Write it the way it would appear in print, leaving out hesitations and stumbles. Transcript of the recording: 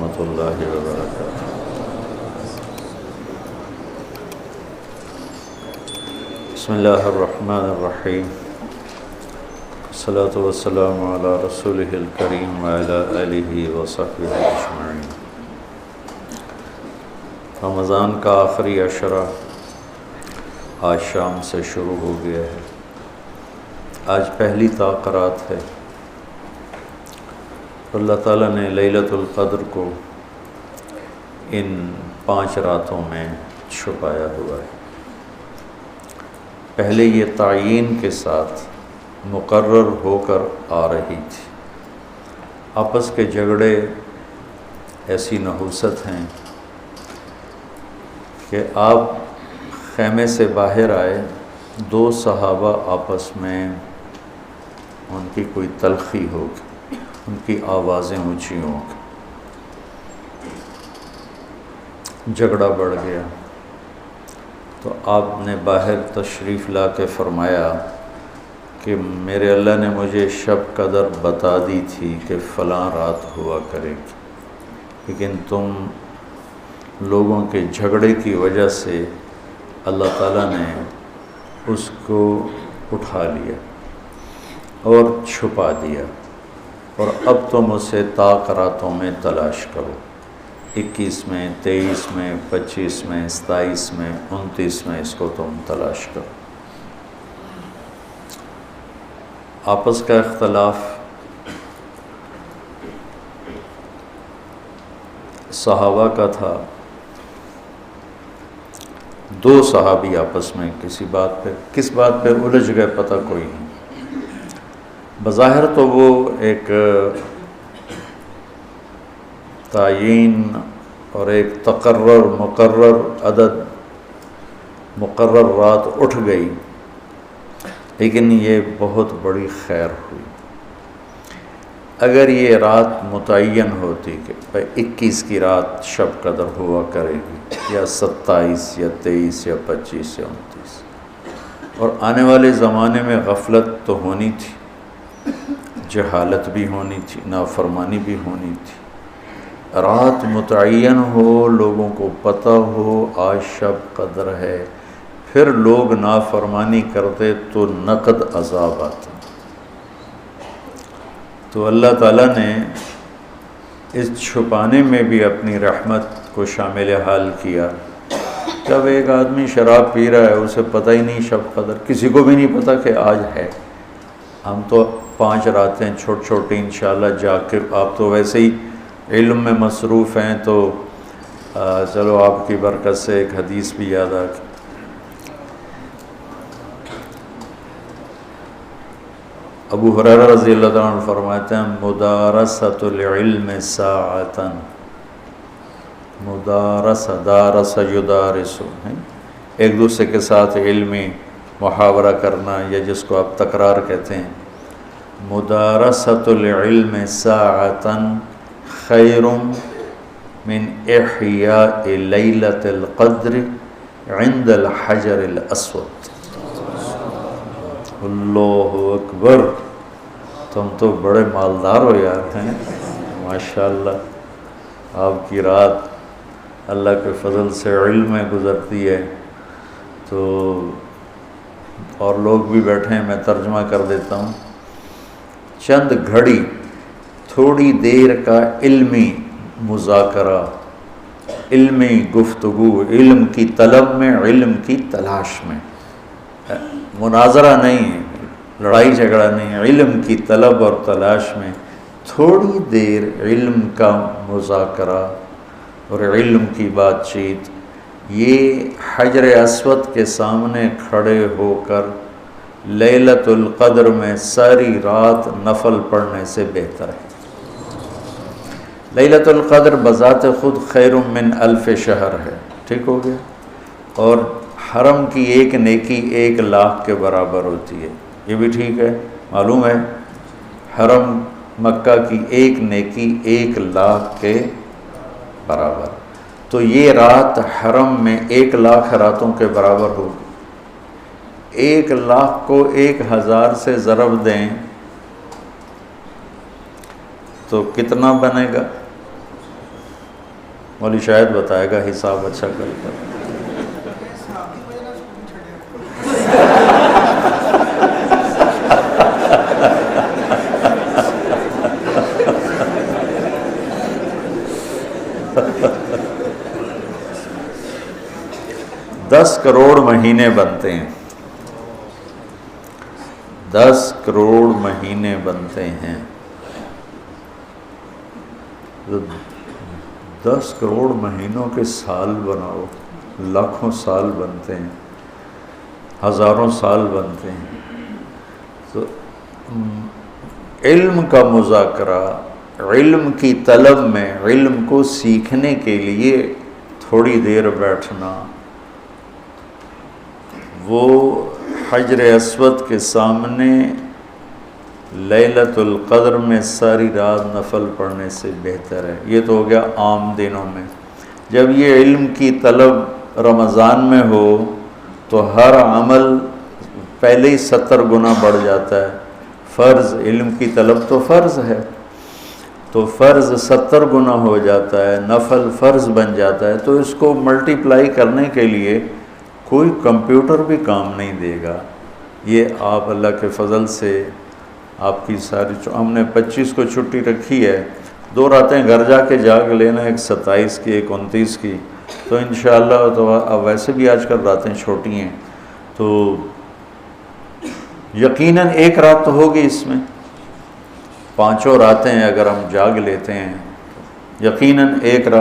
ورحمۃ اللہ وبرکاتہ۔ بسم اللہ الرحمن الرحیم، الصلاۃ والسلام علی رسولہ الکریم وعلی آلہ وصحبہ اجمعین۔ رمضان کا آخری عشرہ آج شام سے شروع ہو گیا ہے۔ آج پہلی تاقرات ہے۔ اللہ تعالیٰ نے لیلۃ القدر کو ان 5 راتوں میں چھپایا ہوا ہے۔ پہلے یہ تعیین کے ساتھ مقرر ہو کر آ رہی تھی۔ آپس کے جھگڑے ایسی نحوست ہیں کہ آپ خیمے سے باہر آئے، 2 صحابہ آپس میں ان کی کوئی تلخی ہوگی، ان کی آوازیں اونچی ہوں گی، جھگڑا بڑھ گیا تو آپ نے باہر تشریف لا کے فرمایا کہ میرے اللہ نے مجھے شب قدر بتا دی تھی کہ فلاں رات ہوا کرے گی، لیکن تم لوگوں کے جھگڑے کی وجہ سے اللہ تعالیٰ نے اس کو اٹھا لیا اور چھپا دیا، اور اب تم اسے تاقراتوں میں تلاش کرو، 21 میں، 23 میں، 25 میں، 27 میں، 29 میں اس کو تم تلاش کرو۔ آپس کا اختلاف صحابہ کا تھا۔ 2 صحابی آپس میں کس بات پہ الجھ گئے پتہ کوئی نہیں۔ بظاہر تو وہ ایک تعیین اور ایک مقرر عدد، مقرر رات اٹھ گئی، لیکن یہ بہت بڑی خیر ہوئی۔ اگر یہ رات متعین ہوتی کہ 21 کی رات شب قدر ہوا کرے گی، یا 27 یا 23 یا 25 یا 29، اور آنے والے زمانے میں غفلت تو ہونی تھی، جہالت بھی ہونی تھی، نافرمانی بھی ہونی تھی۔ رات متعین ہو، لوگوں کو پتہ ہو آج شب قدر ہے، پھر لوگ نافرمانی کرتے تو نقد عذاب آتا۔ تو اللہ تعالیٰ نے اس چھپانے میں بھی اپنی رحمت کو شامل حال کیا۔ جب ایک آدمی شراب پی رہا ہے، اسے پتہ ہی نہیں شب قدر، کسی کو بھی نہیں پتہ کہ آج ہے۔ ہم تو 5 راتیں چھوٹی انشاءاللہ جا کے، آپ تو ویسے ہی علم میں مصروف ہیں، تو چلو آپ کی برکت سے ایک حدیث بھی یاد آ گئی۔ ابو ہریرہ رضی اللہ عنہ فرماتے ہیں مدارسۃ العلم ساعتاً، دارس یدارس، ایک دوسرے کے ساتھ علمی محاورہ کرنا، یا جس کو آپ تکرار کہتے ہیں، مدارسۃ العلم ساعتاً خیر من احیاء لیلۃ القدر عند الحجر الاسود۔ اللہ اکبر، تم تو بڑے مالدار ہو یار، ہیں ماشاءاللہ۔ آپ کی رات اللہ کے فضل سے علم میں گزرتی ہے، تو اور لوگ بھی بیٹھے ہیں، میں ترجمہ کر دیتا ہوں۔ چند گھڑی، تھوڑی دیر کا علمی مذاکرہ، علمی گفتگو، علم کی طلب میں، علم کی تلاش میں، مناظرہ نہیں ہے، لڑائی جھگڑا نہیں ہے، علم کی طلب اور تلاش میں تھوڑی دیر علم کا مذاکرہ اور علم کی بات چیت، یہ حجر اسود کے سامنے کھڑے ہو کر لیلۃ القدر میں ساری رات نفل پڑھنے سے بہتر ہے۔ لیلۃ القدر بذات خود خیر من 1000 شہر ہے، ٹھیک ہو گیا، اور حرم کی ایک نیکی 1,00,000 کے برابر ہوتی ہے، یہ بھی ٹھیک ہے، معلوم ہے، حرم مکہ کی ایک نیکی 1,00,000 کے برابر، تو یہ رات حرم میں 1,00,000 راتوں کے برابر ہوگی۔ 1,00,000 کو 1,000 سے ضرب دیں تو کتنا بنے گا؟ مولوی شاید بتائے گا حساب اچھا کر کر. دس کروڑ مہینے بنتے ہیں, 10 کروڑ مہینے بنتے ہیں. 10 کروڑ مہینوں کے سال بناؤ, لاکھوں سال بنتے ہیں, ہزاروں سال بنتے ہیں. تو علم کا مذاکرہ, علم کی طلب میں, علم کو سیکھنے کے لیے تھوڑی دیر بیٹھنا, وہ حجر اسود کے سامنے لیلۃ القدر میں ساری رات نفل پڑھنے سے بہتر ہے. یہ تو ہو گیا عام دنوں میں. جب یہ علم کی طلب رمضان میں ہو تو ہر عمل پہلے ہی 70 گنا بڑھ جاتا ہے. فرض, علم کی طلب تو فرض ہے, تو فرض 70 گنا ہو جاتا ہے, نفل فرض بن جاتا ہے. تو اس کو ملٹی پلائی کرنے کے لیے کوئی کمپیوٹر بھی کام نہیں دے گا. یہ آپ اللہ کے فضل سے آپ کی ساری, ہم نے 25 کو چھٹی رکھی ہے, 2 راتیں گھر جا کے جاگ لینا, ایک 27 کی ایک 29 کی, تو انشاءاللہ. تو اب ویسے بھی آج کل راتیں چھوٹی ہیں, تو یقیناً ایک رات تو ہوگی اس میں. 5 راتیں اگر ہم جاگ لیتے ہیں, یقیناً ایک رات